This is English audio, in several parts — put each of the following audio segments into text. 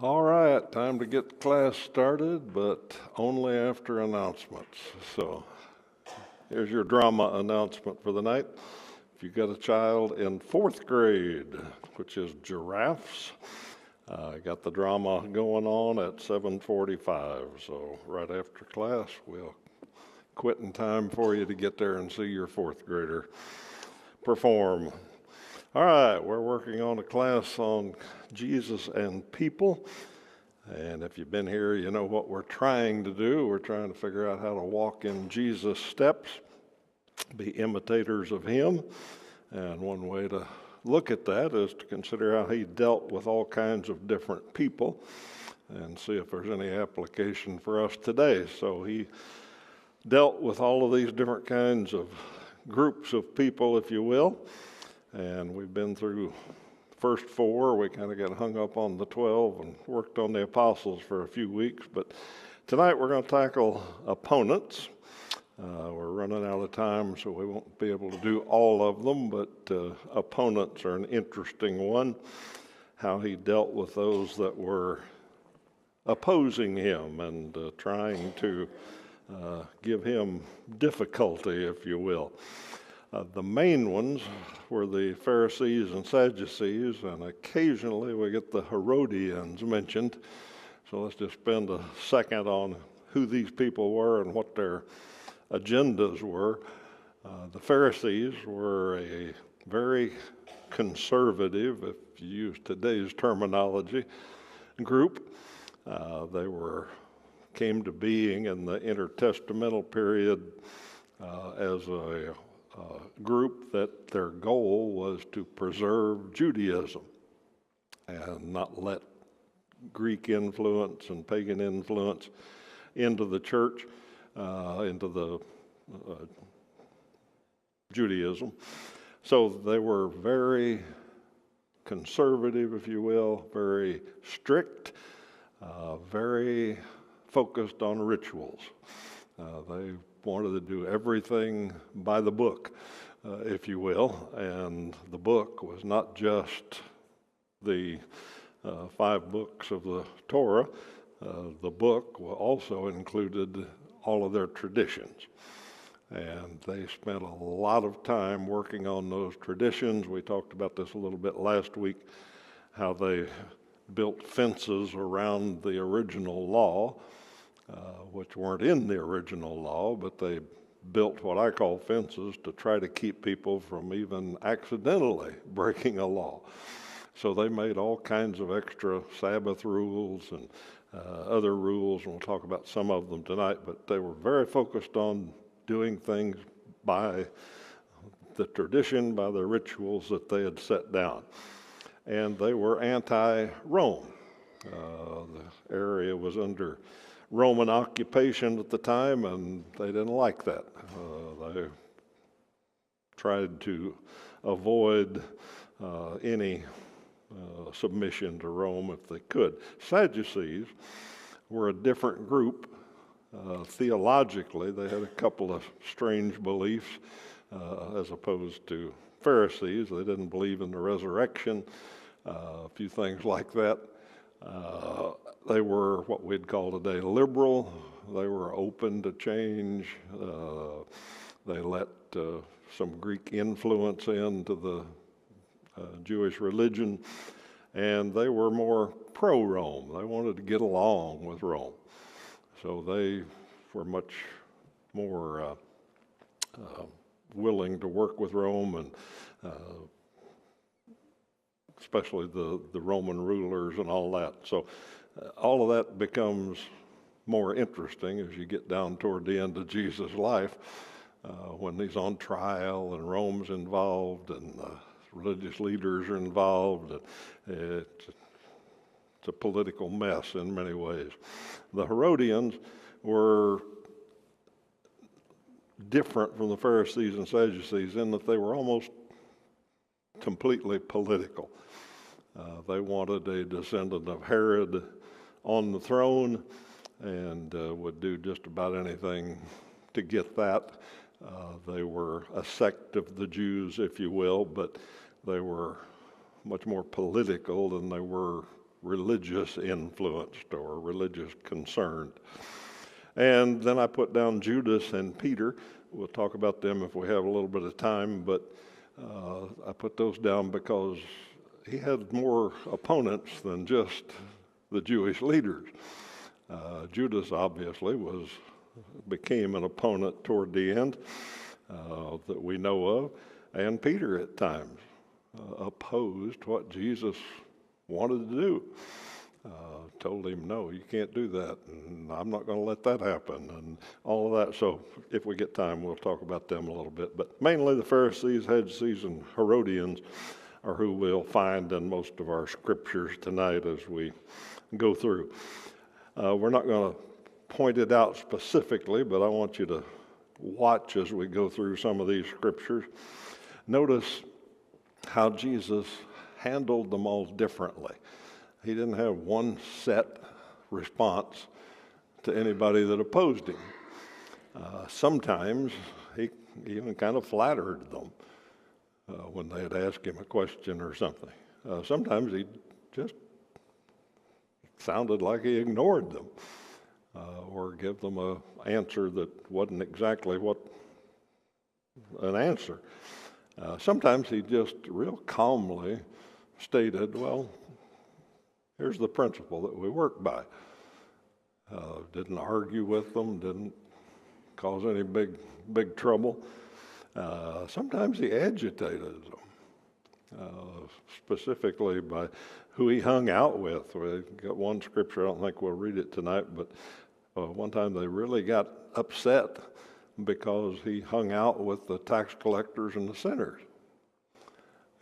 All right, time to get class started, but only after announcements. So here's your drama announcement for the night. If you've got a child in fourth grade, which is giraffes, I got the drama going on at 7:45. So right after class, we'll quit in time for you to get there and see your fourth grader perform. All right, we're working on a class on Jesus and people. And if you've been here, you know what we're trying to do. We're trying to figure out how to walk in Jesus' steps, be imitators of him. And one way to look at that is to consider how he dealt with all kinds of different people and see if there's any application for us today. So he dealt with all of these different kinds of groups of people, if you will. And we've been through the first four. We kind of got hung up on the 12 and worked on the apostles for a few weeks. But tonight we're going to tackle opponents. We're running out of time, so we won't be able to do all of them. But opponents are an interesting one. How he dealt with those that were opposing him and trying to give him difficulty, if you will. The main ones were the Pharisees and Sadducees, and occasionally we get the Herodians mentioned. So let's just spend a second on who these people were and what their agendas were. The Pharisees were a very conservative, if you use today's terminology, group. They came to being in the intertestamental period as a group that their goal was to preserve Judaism and not let Greek influence and pagan influence into the church, into the Judaism. So they were very conservative, if you will, very strict, very focused on rituals. They wanted to do everything by the book, if you will, and the book was not just the 5 books of the Torah. The book also included all of their traditions, and they spent a lot of time working on those traditions. We talked about this a little bit last week, how they built fences around the original law, which weren't in the original law, but they built what I call fences to try to keep people from even accidentally breaking a law. So they made all kinds of extra Sabbath rules and other rules, and we'll talk about some of them tonight, but they were very focused on doing things by the tradition, by the rituals that they had set down. And they were anti-Rome. The area was under Roman occupation at the time, and they didn't like that. They tried to avoid any submission to Rome if they could. Sadducees were a different group. Theologically, they had a couple of strange beliefs as opposed to Pharisees. They didn't believe in the resurrection, a few things like that. They were what we'd call today liberal. They were open to change. They let some Greek influence into the Jewish religion, and they were more pro-Rome. They wanted to get along with Rome. So they were much more willing to work with Rome, and especially the Roman rulers and all that. So all of that becomes more interesting as you get down toward the end of Jesus' life, when he's on trial and Rome's involved and religious leaders are involved. It's a political mess in many ways. The Herodians were different from the Pharisees and Sadducees in that they were almost completely political. They wanted a descendant of Herod on the throne and would do just about anything to get that. They were a sect of the Jews, if you will, but they were much more political than they were religious influenced or religious concerned. And then I put down Judas and Peter. We'll talk about them if we have a little bit of time, but I put those down because he had more opponents than just the Jewish leaders. Judas obviously became an opponent toward the end that we know of, and Peter at times opposed what Jesus wanted to do. Told him, no, you can't do that, and I'm not going to let that happen, and all of that. So if we get time, we'll talk about them a little bit. But mainly the Pharisees, Sadducees, and Herodians are who we'll find in most of our scriptures tonight as we go through. We're not going to point it out specifically, but I want you to watch as we go through some of these scriptures. Notice how Jesus handled them all differently. He didn't have one set response to anybody that opposed him. Sometimes he even kind of flattered them when they had asked him a question or something. Sometimes he just sounded like he ignored them or gave them an answer that wasn't exactly what an answer. Sometimes he just real calmly stated, well, here's the principle that we work by. Didn't argue with them, didn't cause any big trouble. Sometimes he agitated them, specifically by who he hung out with. We got one scripture, I don't think we'll read it tonight, but one time they really got upset because he hung out with the tax collectors and the sinners.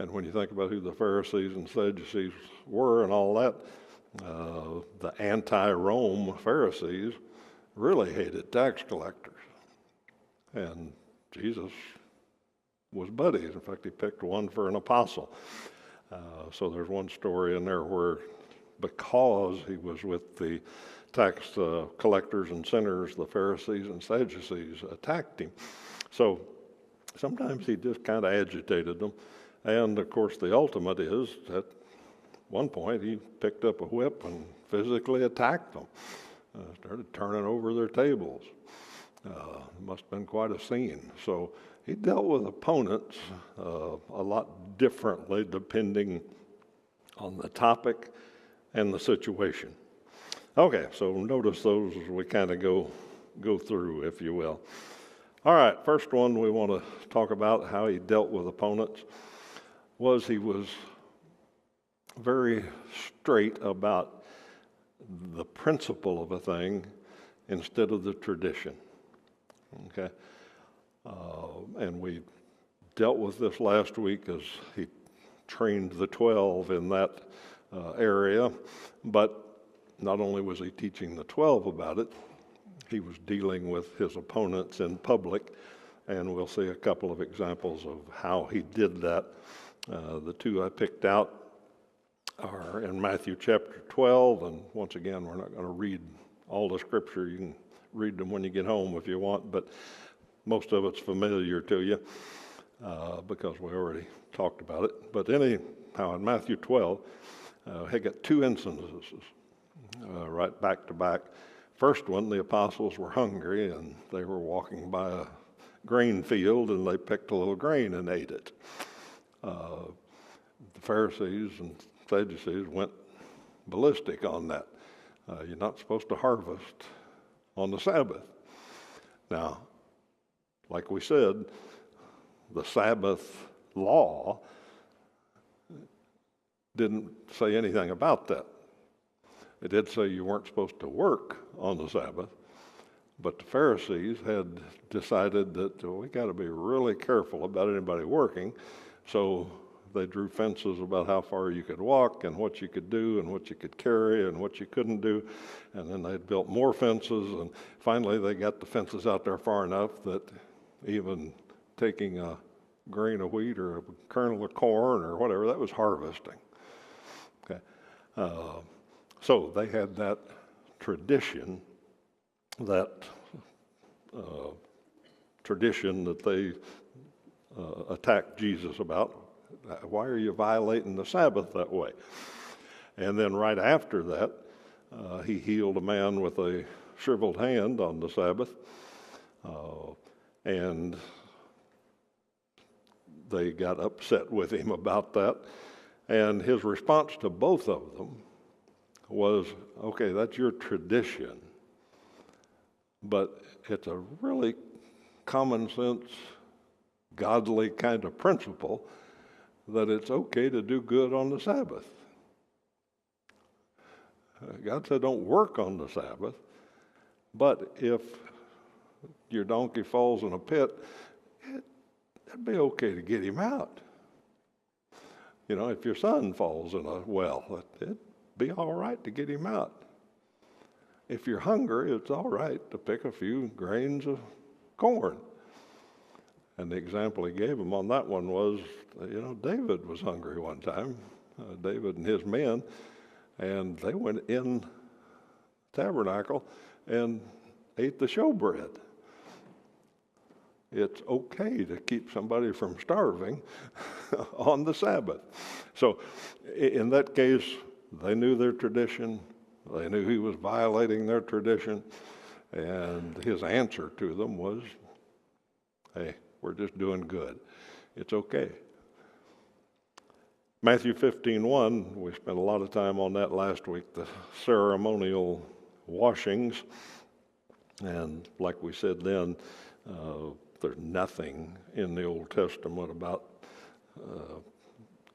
And when you think about who the Pharisees and Sadducees were and all that, the anti-Rome Pharisees really hated tax collectors. And Jesus was buddies. In fact, he picked one for an apostle. So there's one story in there where because he was with the tax collectors and sinners, the Pharisees and Sadducees attacked him. So sometimes he just kind of agitated them. And, of course, the ultimate is, at one point, he picked up a whip and physically attacked them, started turning over their tables. Must have been quite a scene. So he dealt with opponents a lot differently depending on the topic and the situation. Okay, so notice those as we kind of go through, if you will. All right, first one we want to talk about how he dealt with opponents. He was very straight about the principle of a thing instead of the tradition. Okay? And we dealt with this last week as he trained the 12 in that area. But not only was he teaching the 12 about it, he was dealing with his opponents in public. And we'll see a couple of examples of how he did that. The two I picked out are in Matthew chapter 12, and once again, we're not going to read all the scripture. You can read them when you get home if you want, but most of it's familiar to you because we already talked about it. But anyhow, in Matthew 12, he got two instances right back to back. First one, the apostles were hungry, and they were walking by a grain field, and they picked a little grain and ate it. The Pharisees and Sadducees went ballistic on that. You're not supposed to harvest on the Sabbath. Now, like we said, the Sabbath law didn't say anything about that. It did say you weren't supposed to work on the Sabbath, but the Pharisees had decided that we got to be really careful about anybody working. So they drew fences about how far you could walk and what you could do and what you could carry and what you couldn't do. And then they built more fences, and finally they got the fences out there far enough that even taking a grain of wheat or a kernel of corn or whatever, that was harvesting. Okay, so they had that tradition, that they attacked Jesus about. Why are you violating the Sabbath that way? And then right after that, he healed a man with a shriveled hand on the Sabbath. And they got upset with him about that. And his response to both of them was, okay, that's your tradition, but it's a really common sense, godly kind of principle that it's okay to do good on the Sabbath. God said don't work on the Sabbath, but if your donkey falls in a pit, it'd be okay to get him out. You know, if your son falls in a well, it'd be all right to get him out. If you're hungry, it's all right to pick a few grains of corn. And the example he gave him on that one was, you know, David was hungry one time, David and his men, and they went in the tabernacle and ate the showbread. It's okay to keep somebody from starving on the Sabbath. So in that case, they knew their tradition. They knew he was violating their tradition. And his answer to them was, hey, we're just doing good. It's okay. Matthew 15:1, we spent a lot of time on that last week, the ceremonial washings. And like we said then, there's nothing in the Old Testament about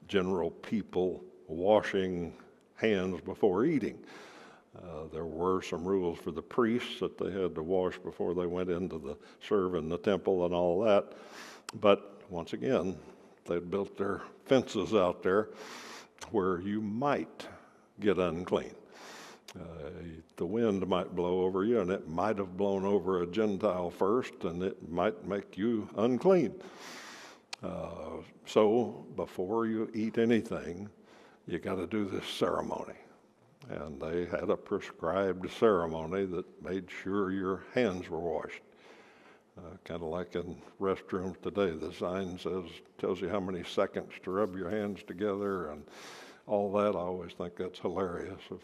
general people washing hands before eating. There were some rules for the priests that they had to wash before they went into the serve in the temple and all that. But once again, they'd built their fences out there where you might get unclean. The wind might blow over you, and it might have blown over a Gentile first, and it might make you unclean. So before you eat anything, you got to do this ceremony. And they had a prescribed ceremony that made sure your hands were washed. Kind of like in restrooms today, the sign tells you how many seconds to rub your hands together and all that. I always think that's hilarious. If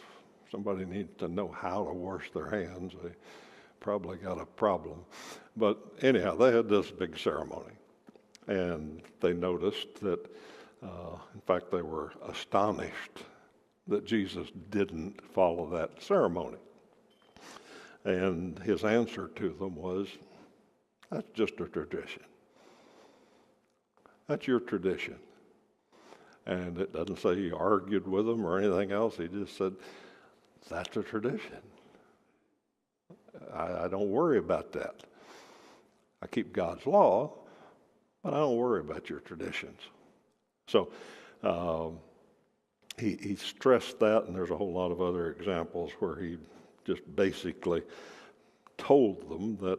somebody needs to know how to wash their hands, they probably got a problem. But anyhow, they had this big ceremony. And they noticed that, in fact, they were astonished that Jesus didn't follow that ceremony. And his answer to them was, that's just a tradition. That's your tradition. And it doesn't say he argued with them or anything else. He just said, that's a tradition. I don't worry about that. I keep God's law, but I don't worry about your traditions. So he stressed that, and there's a whole lot of other examples where he just basically told them that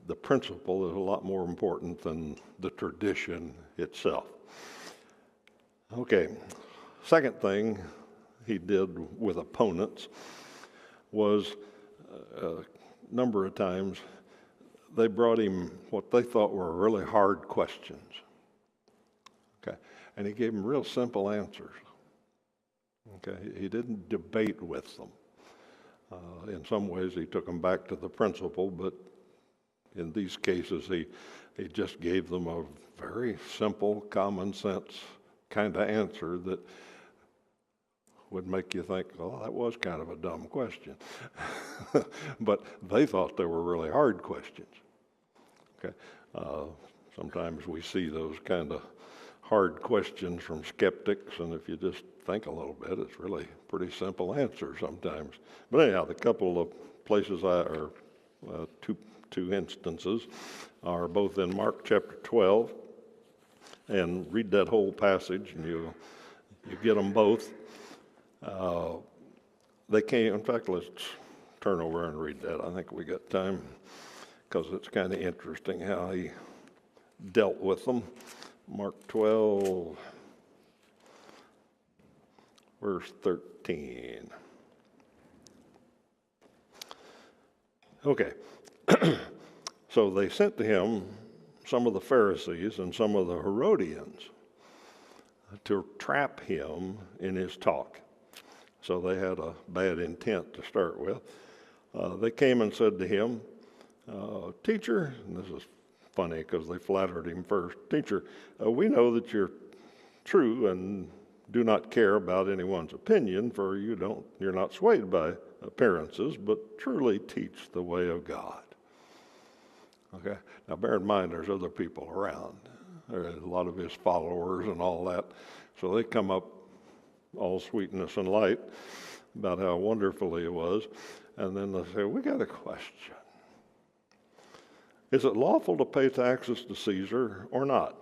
the principle is a lot more important than the tradition itself. Okay, second thing he did with opponents was a number of times they brought him what they thought were really hard questions. Okay, and he gave them real simple answers. Okay, he didn't debate with them. In some ways, he took them back to the principle, but in these cases, he just gave them a very simple, common sense kind of answer that would make you think, oh, that was kind of a dumb question. But they thought they were really hard questions. Okay, sometimes we see those kind of hard questions from skeptics, and if you just think a little bit, it's really pretty simple answer sometimes. But anyhow, the couple of places two instances are both in Mark chapter 12, and read that whole passage, and you get them both. They came. In fact, let's turn over and read that. I think we got time because it's kind of interesting how he dealt with them. Mark 12, verse 13. Okay. So they sent to him some of the Pharisees and some of the Herodians to trap him in his talk. so they had a bad intent to start with. They came and said to him, Teacher, and this is funny because they flattered him first, Teacher, we know that you're true and do not care about anyone's opinion, for you're not swayed by appearances, but truly teach the way of God. Okay, now bear in mind there's other people around. There's a lot of his followers and all that. So they come up all sweetness and light about how wonderful he was. And then they say, we got a question. Is it lawful to pay taxes to Caesar or not?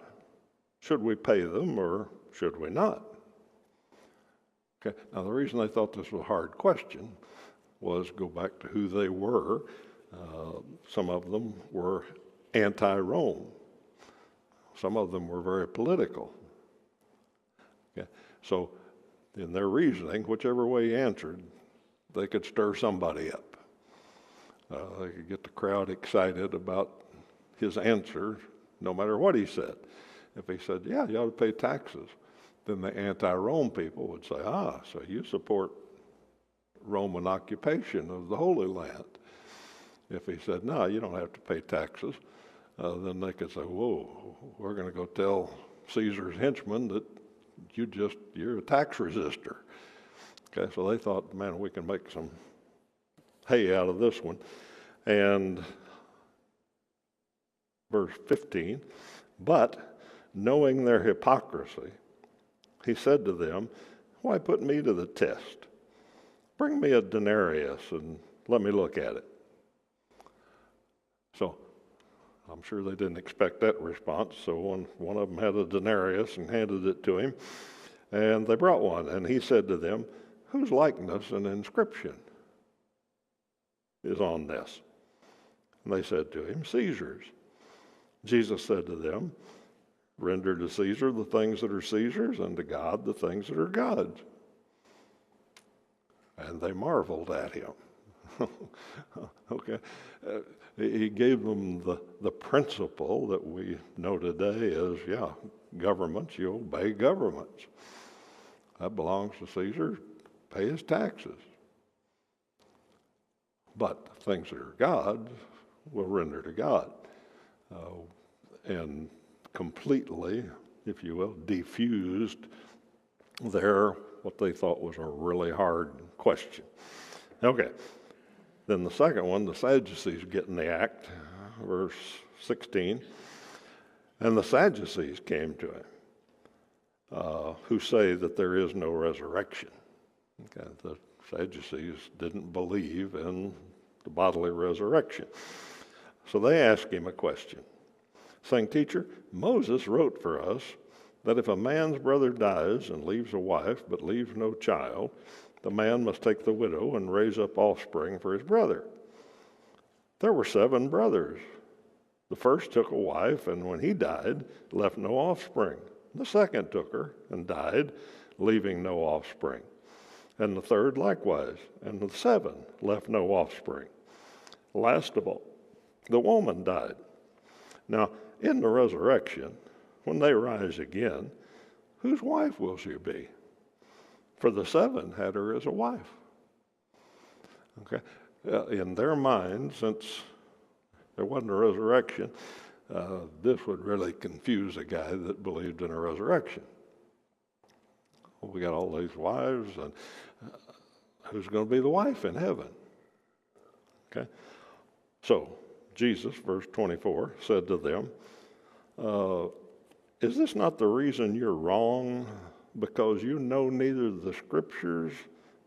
Should we pay them or should we not? Okay, now the reason I thought this was a hard question was go back to who they were. Some of them were anti-Rome. Some of them were very political. Okay, so in their reasoning, whichever way he answered, they could stir somebody up. They could get the crowd excited about his answer, no matter what he said. If he said, yeah, you ought to pay taxes, then the anti-Rome people would say, so you support Roman occupation of the Holy Land. If he said, no, you don't have to pay taxes, then they could say, whoa, we're going to go tell Caesar's henchmen that you're a tax resistor. Okay, so they thought, man, we can make some hay out of this one. And verse 15, but knowing their hypocrisy, he said to them, why put me to the test? Bring me a denarius and let me look at it. So I'm sure they didn't expect that response. So one of them had a denarius and handed it to him. And they brought one. And he said to them, whose likeness and inscription is on this? And they said to him, Caesar's. Jesus said to them, render to Caesar the things that are Caesar's, and to God the things that are God's. And they marveled at him. Okay. He gave them the principle that we know today is, governments, you obey governments. That belongs to Caesar, pay his taxes. But things that are God's will render to God. And completely, if you will, defused what they thought was a really hard question. Okay. Then the second one, the Sadducees get in the act, verse 16. And the Sadducees came to him, who say that there is no resurrection. Okay, the Sadducees didn't believe in the bodily resurrection. So they asked him a question, saying, Teacher, Moses wrote for us that if a man's brother dies and leaves a wife but leaves no child, the man must take the widow and raise up offspring for his brother. There were 7 brothers. The first took a wife, and when he died, left no offspring. The second took her and died, leaving no offspring. And the third likewise, and the 7 left no offspring. Last of all, the woman died. Now, in the resurrection, when they rise again, whose wife will she be? For the 7 had her as a wife. Okay, in their mind, since there wasn't a resurrection, this would really confuse a guy that believed in a resurrection. Well, we got all these wives, and who's going to be the wife in heaven? Okay, so Jesus, verse 24, said to them, is this not the reason you're wrong? Because you know neither the Scriptures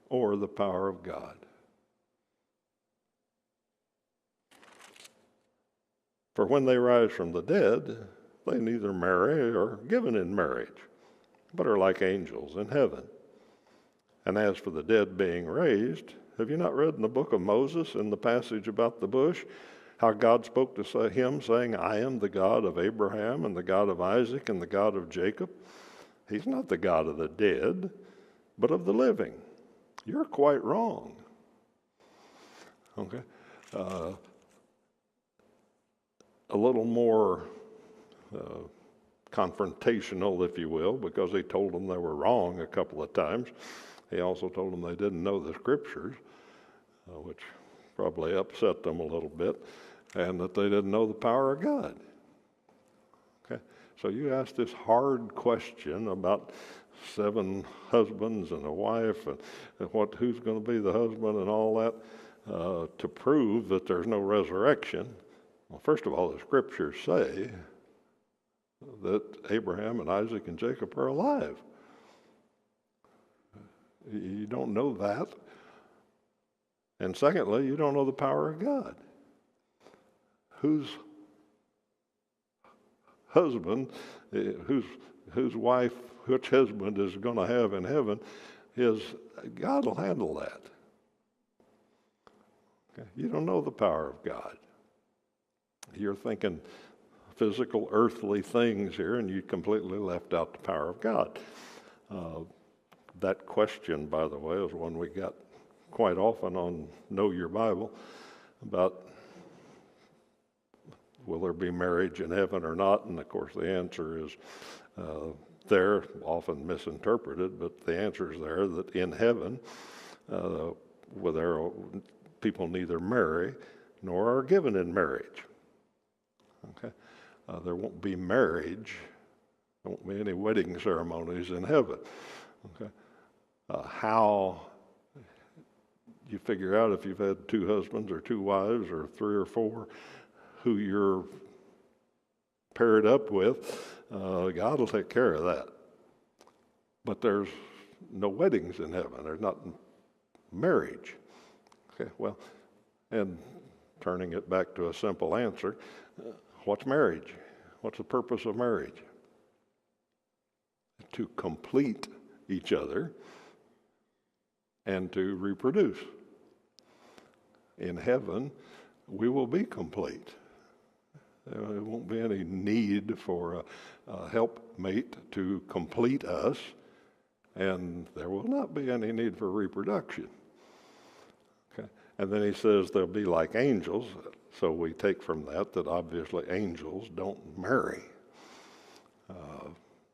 or the power of God. For when they rise from the dead, they neither marry or are given in marriage, but are like angels in heaven. And as for the dead being raised, have you not read in the book of Moses, in the passage about the bush, how God spoke to him, saying, I am the God of Abraham and the God of Isaac and the God of Jacob? He's not the God of the dead, but of the living. You're quite wrong. Okay? A little more confrontational, if you will, because he told them they were wrong a couple of times. He also told them they didn't know the scriptures, which probably upset them a little bit, and that they didn't know the power of God. Okay, so you ask this hard question about 7 husbands and a wife, and who's going to be the husband and all that, to prove that there's no resurrection. Well, first of all, the scriptures say that Abraham and Isaac and Jacob are alive. You don't know that. And secondly, you don't know the power of God. Whose husband, whose wife, which husband is going to have in heaven, God will handle that. Okay? You don't know the power of God. You're thinking physical, earthly things here, and you completely left out the power of God. That question, by the way, is one we got quite often on Know Your Bible about will there be marriage in heaven or not? And of course the answer is there, often misinterpreted, but the answer is there that in heaven, where people neither marry nor are given in marriage. Okay, there won't be marriage. There won't be any wedding ceremonies in heaven. Okay, how you figure out if you've had 2 husbands or 2 wives or 3 or 4 who you're paired up with, God will take care of that. But there's no weddings in heaven. There's not marriage. Okay, well, and turning it back to a simple answer, what's marriage? What's the purpose of marriage? To complete each other and to reproduce. In heaven, we will be complete. There won't be any need for a helpmate to complete us, and there will not be any need for reproduction. Okay? And then he says they'll be like angels, so we take from that obviously angels don't marry.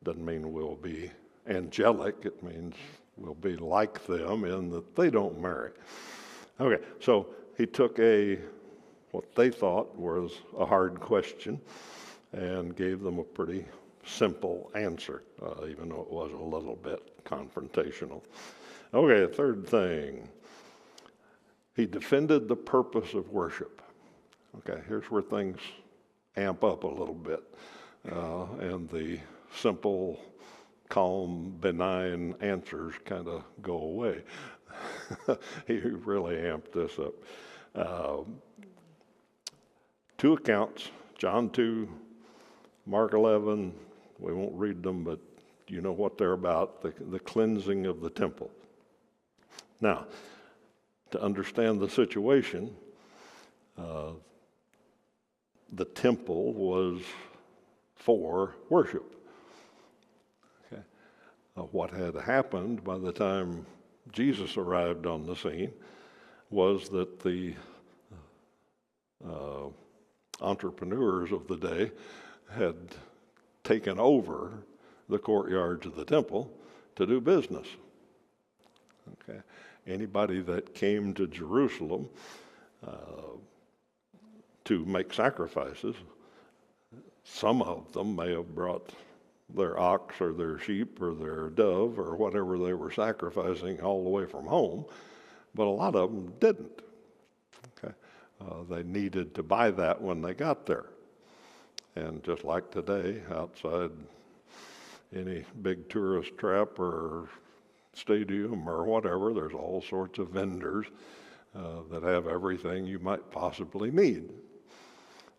Doesn't mean we'll be angelic, it means we'll be like them in that they don't marry. Okay, so he took what they thought was a hard question and gave them a pretty simple answer, even though it was a little bit confrontational. Okay, third thing, he defended the purpose of worship. Okay, here's where things amp up a little bit, and the simple, calm, benign answers kind of go away. He really amped this up. 2 accounts, John 2, Mark 11, we won't read them, but you know what they're about, the cleansing of the temple. Now, to understand the situation, the temple was for worship. Okay. What had happened by the time Jesus arrived on the scene was that the entrepreneurs of the day had taken over the courtyards of the temple to do business. Okay, anybody that came to Jerusalem to make sacrifices, some of them may have brought their ox or their sheep or their dove or whatever they were sacrificing all the way from home, but a lot of them didn't. Okay, they needed to buy that when they got there. And just like today, outside any big tourist trap or stadium or whatever, there's all sorts of vendors that have everything you might possibly need.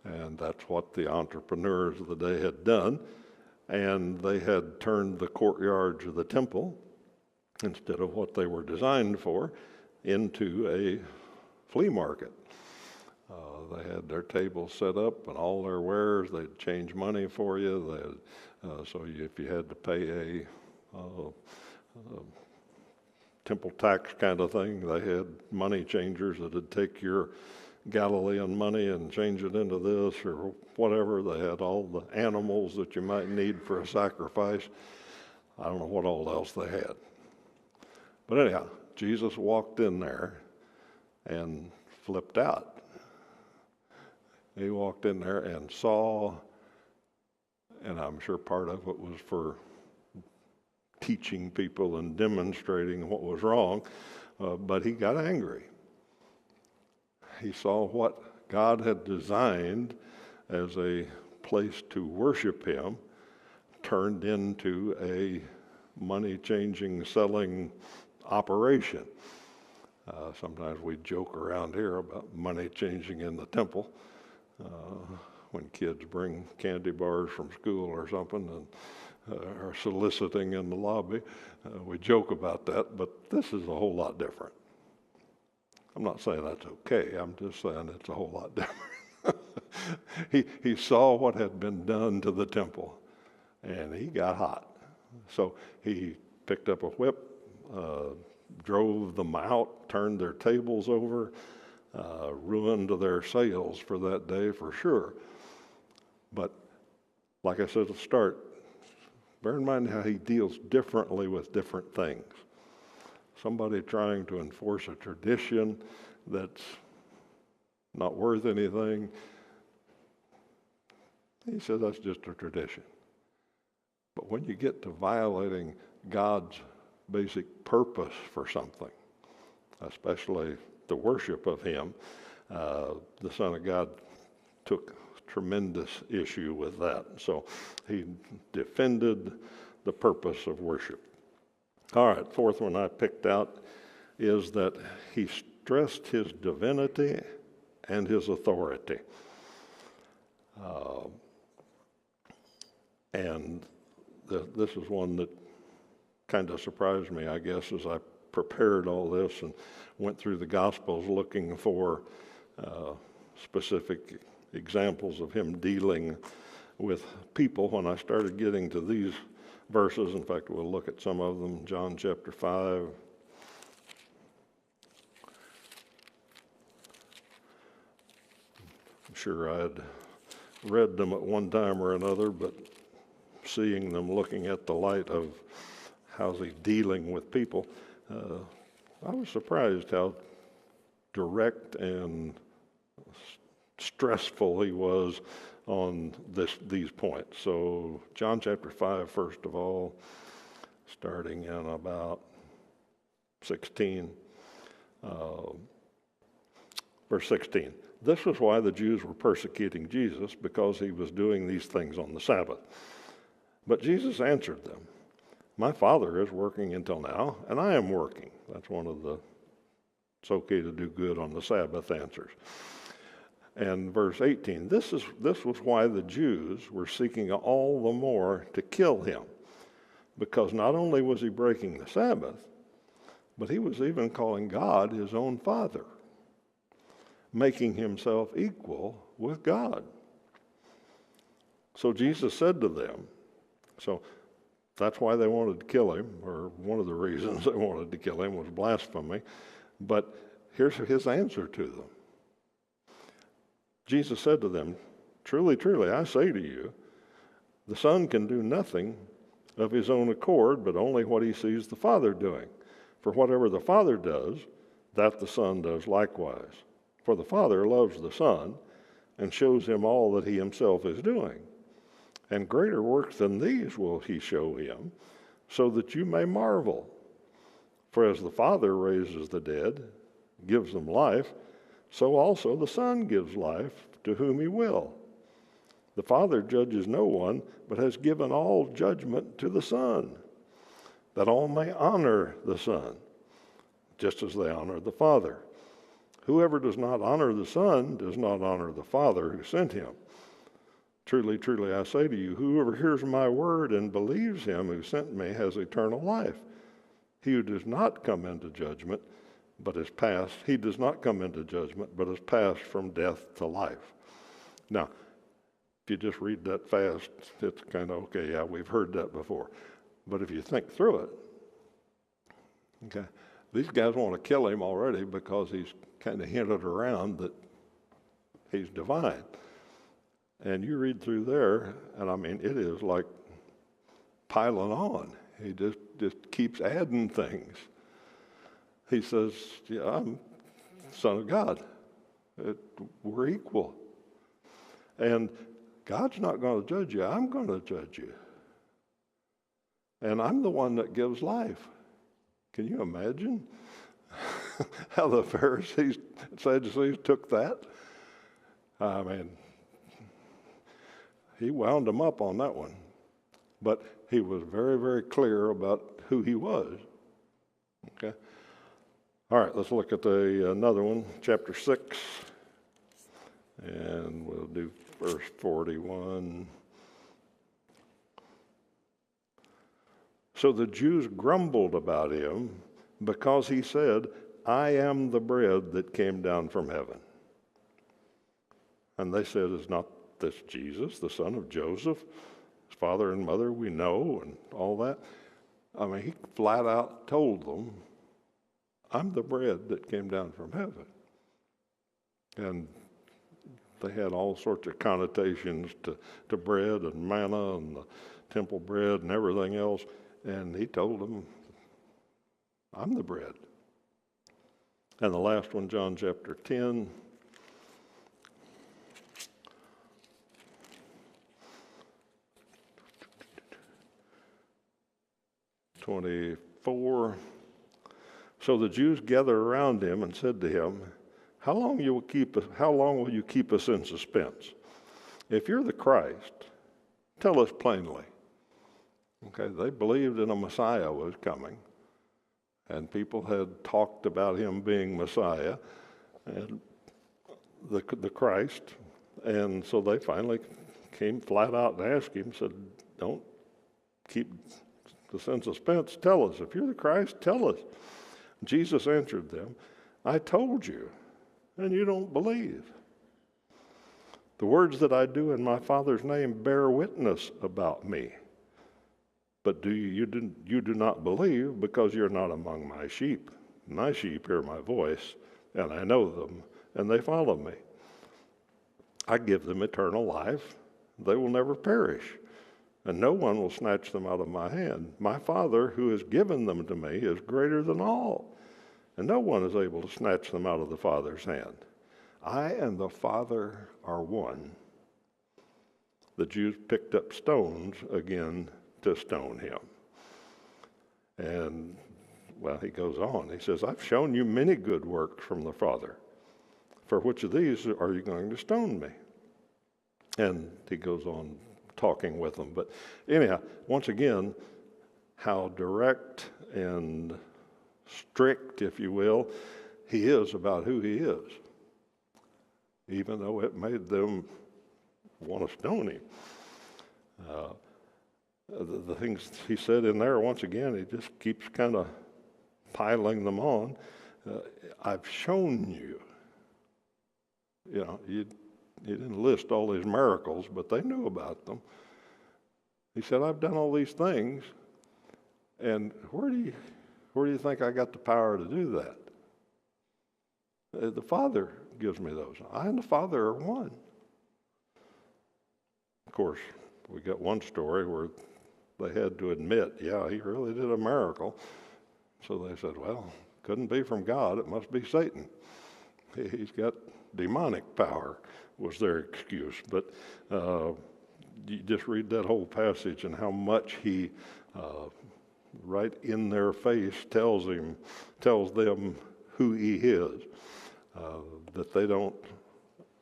And that's what the entrepreneurs of the day had done. And they had turned the courtyards of the temple, instead of what they were designed for, into a flea market. They had their tables set up and all their wares. They'd change money for you. If you had to pay a temple tax kind of thing, they had money changers that would take your Galilean money and change it into this or whatever. They had all the animals that you might need for a sacrifice. I don't know what all else they had. But anyhow, Jesus walked in there and flipped out. He walked in there and saw, and I'm sure part of it was for teaching people and demonstrating what was wrong, but he got angry. He saw what God had designed as a place to worship him turned into a money-changing, selling operation. Sometimes we joke around here about money changing in the temple. When kids bring candy bars from school or something and are soliciting in the lobby, we joke about that, but this is a whole lot different. I'm not saying that's okay, I'm just saying it's a whole lot different. He saw what had been done to the temple, and he got hot. So he picked up a whip, drove them out, turned their tables over, ruined their sales for that day for sure. But like I said at the start, bear in mind how he deals differently with different things. Somebody trying to enforce a tradition that's not worth anything, he says that's just a tradition. But when you get to violating God's basic purpose for something, especially the worship of him, the Son of God took tremendous issue with that. So he defended the purpose of worship. All right, fourth one I picked out is that he stressed his divinity and his authority. This is one that kind of surprised me, I guess, as I prepared all this and went through the Gospels looking for specific examples of him dealing with people. When I started getting to these verses, in fact, we'll look at some of them, John chapter 5. I'm sure I'd read them at one time or another, but seeing them looking at the light of how's he dealing with people, I was surprised how direct and stressful he was on these points. So John chapter 5, first of all, starting in about 16, verse 16. This was why the Jews were persecuting Jesus, because he was doing these things on the Sabbath. But Jesus answered them, my Father is working until now, and I am working. That's one of the it's okay to do good on the Sabbath answers. And verse 18, this was why the Jews were seeking all the more to kill him, because not only was he breaking the Sabbath, but he was even calling God his own Father, making himself equal with God. So Jesus said to them, so that's why they wanted to kill him, or one of the reasons they wanted to kill him was blasphemy. But here's his answer to them. Jesus said to them, truly, truly, I say to you, the Son can do nothing of his own accord, but only what he sees the Father doing. For whatever the Father does, that the Son does likewise. For the Father loves the Son and shows him all that he himself is doing. And greater works than these will he show him, so that you may marvel. For as the Father raises the dead, gives them life, so also the Son gives life to whom he will. The Father judges no one, but has given all judgment to the Son, that all may honor the Son, just as they honor the Father. Whoever does not honor the Son does not honor the Father who sent him. Truly, truly, I say to you, whoever hears my word and believes him who sent me has eternal life. He who does not come into judgment, but is passed, he does not come into judgment, but is passed from death to life. Now, if you just read that fast, it's kind of, okay, yeah, we've heard that before. But if you think through it, okay, these guys want to kill him already because he's kind of hinted around that he's divine. And you read through there, and I mean, it is like piling on. He just keeps adding things. He says, yeah, I'm Son of God. We're equal. And God's not going to judge you. I'm going to judge you. And I'm the one that gives life. Can you imagine how the Pharisees, Sadducees took that? I mean, he wound them up on that one. But he was very, very clear about who he was. Okay? All right, let's look at another one, chapter 6. And we'll do verse 41. So the Jews grumbled about him because he said, I am the bread that came down from heaven. And they said, is not this Jesus, the son of Joseph? His father and mother we know, and all that. I mean, he flat out told them, I'm the bread that came down from heaven. And they had all sorts of connotations to bread and manna and the temple bread and everything else. And he told them, I'm the bread. And the last one, John chapter 10. "24. So the Jews gathered around him and said to him, How long will you keep us in suspense? If you're the Christ, tell us plainly." Okay, they believed in a Messiah was coming, and people had talked about him being Messiah and the Christ, and so they finally came flat out and asked him, said, "Don't keep us in suspense. Tell us. If you're the Christ, tell us." Jesus answered them, "I told you, and you don't believe. The words that I do in my Father's name bear witness about me. But you do not believe because you're not among my sheep. My sheep hear my voice, and I know them, and they follow me. I give them eternal life. They will never perish, and no one will snatch them out of my hand. My Father, who has given them to me, is greater than all, and no one is able to snatch them out of the Father's hand. I and the Father are one." The Jews picked up stones again to stone him. And, well, he goes on. He says, "I've shown you many good works from the Father. For which of these are you going to stone me?" And he goes on talking with them. But anyhow, once again, how direct and strict, if you will, he is about who he is, even though it made them want to stone him. The things he said in there, once again, he just keeps kind of piling them on. I've shown you. You know, he didn't list all these miracles, but they knew about them. He said, I've done all these things, and where do you think I got the power to do that? The Father gives me those. I and the Father are one. Of course, we got one story where they had to admit, yeah, he really did a miracle. So they said, well, couldn't be from God, it must be Satan. He's got demonic power, was their excuse. But you just read that whole passage and how much he, right in their face, tells them who he is, that they don't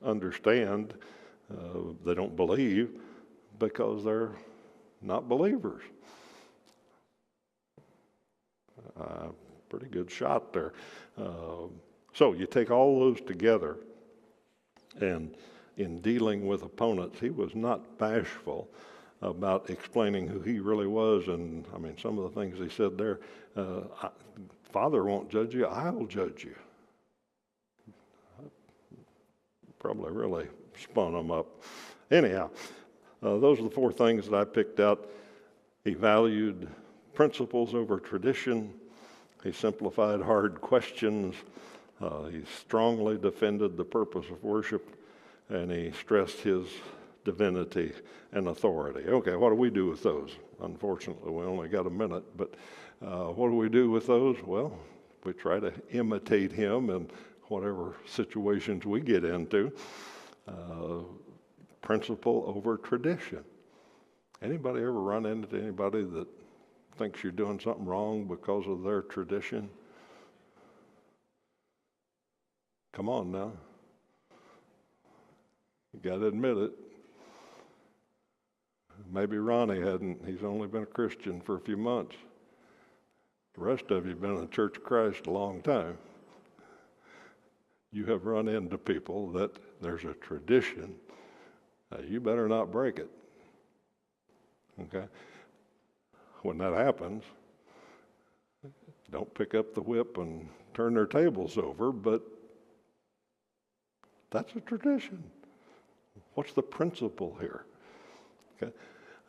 understand, they don't believe, because they're not believers. Pretty good shot there. So you take all those together, and in dealing with opponents, he was not bashful about explaining who he really was. And I mean, some of the things he said there, Father won't judge you, I'll judge you. Probably really spun them up. Anyhow, those are the four things that I picked out. He valued principles over tradition. He simplified hard questions. He strongly defended the purpose of worship, and he stressed his divinity and authority. Okay, what do we do with those? Unfortunately, we only got a minute, but what do we do with those? Well, We try to imitate him in whatever situations we get into. Principle over tradition. Anybody ever run into anybody that thinks you're doing something wrong because of their tradition? Come on now. You got to admit it. Maybe Ronnie hadn't. He's only been a Christian for a few months. The rest of you have been in the Church of Christ a long time. You have run into people that there's a tradition. You better not break it. Okay? When that happens, don't pick up the whip and turn their tables over, but that's a tradition. What's the principle here? Okay?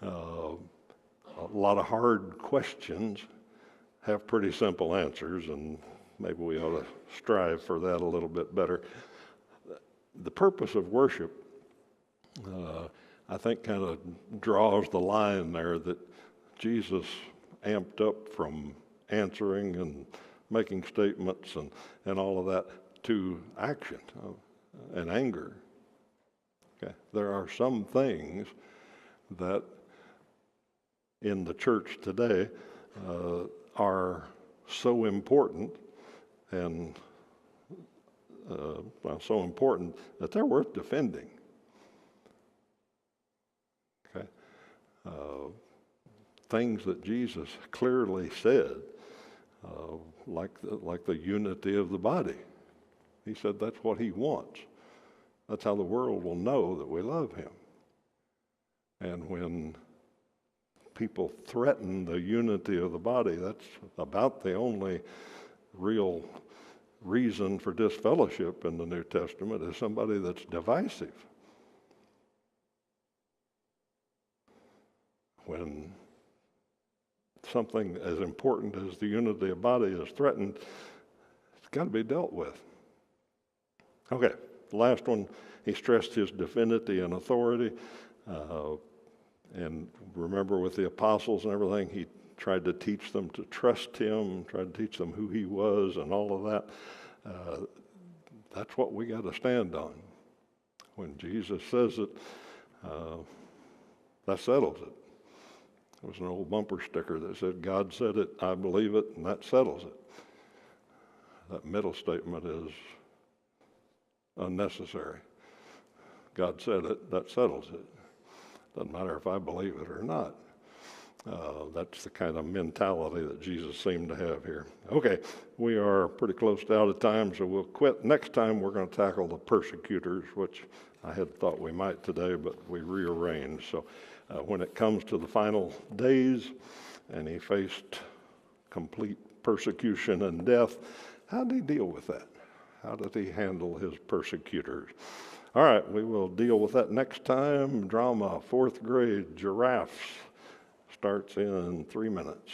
A lot of hard questions have pretty simple answers, and maybe we ought to strive for that a little bit better. The purpose of worship, I think, kind of draws the line there that Jesus amped up from answering and making statements and all of that to action and anger. Okay. There are some things that in the church today are so important and so important that they're worth defending. Okay, things that Jesus clearly said, like the unity of the body. He said that's what he wants. That's how the world will know that we love him. And when people threaten the unity of the body, that's about the only real reason for disfellowship in the New Testament, is somebody that's divisive. When something as important as the unity of body is threatened, it's got to be dealt with. Okay, the last one, he stressed his divinity and authority. And remember, with the apostles and everything, he tried to teach them to trust him, tried to teach them who he was and all of that. That's what we got to stand on. When Jesus says it, that settles it. There was an old bumper sticker that said, God said it, I believe it, and that settles it. That middle statement is unnecessary. God said it, that settles it. Doesn't matter if I believe it or not. That's the kind of mentality that Jesus seemed to have here. Okay, we are pretty close to out of time, so we'll quit. Next time we're going to tackle the persecutors, which I had thought we might today, but we rearranged. So when it comes to the final days, and he faced complete persecution and death, how did he deal with that? How did he handle his persecutors? All right, we will deal with that next time. Drama, 4th grade, Giraffes, starts in 3 minutes.